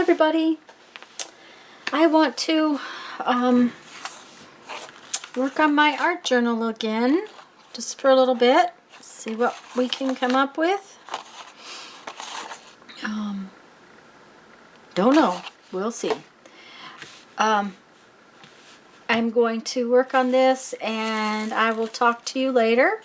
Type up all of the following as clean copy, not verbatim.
everybody. I want to work on my art journal again, just for a little bit. See what we can come up with. Don't know. We'll see. I'm going to work on this, and I will talk to you later.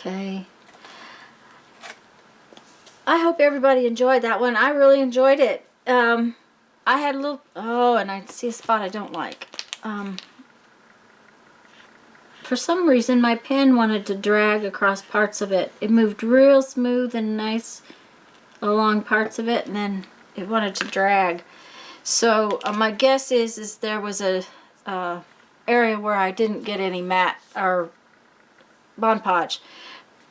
Okay. I hope everybody enjoyed that one. I really enjoyed it. I had a little... Oh, and I see a spot I don't like. For some reason, my pen wanted to drag across parts of it. It moved real smooth and nice along parts of it, and then it wanted to drag. So my guess is there was a area where I didn't get any matte or Bon Podge,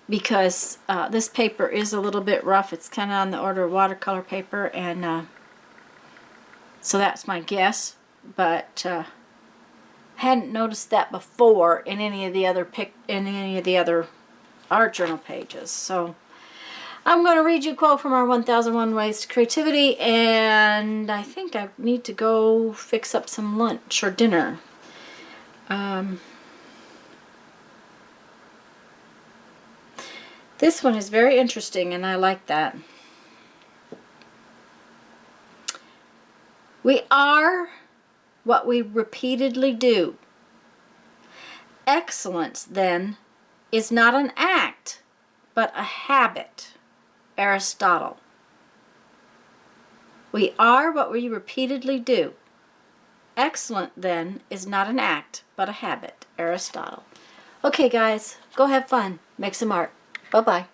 because this paper is a little bit rough. It's kind of on the order of watercolor paper, and so that's my guess. But hadn't noticed that before in any of the other art journal pages. So I'm going to read you a quote from our 1001 Ways to Creativity, and I think I need to go fix up some lunch or dinner. This one is very interesting, and I like that. We are what we repeatedly do. Excellence, then, is not an act, but a habit. Aristotle. We are what we repeatedly do. Excellent, then, is not an act, but a habit. Aristotle. Okay, guys, go have fun. Make some art. Bye-bye.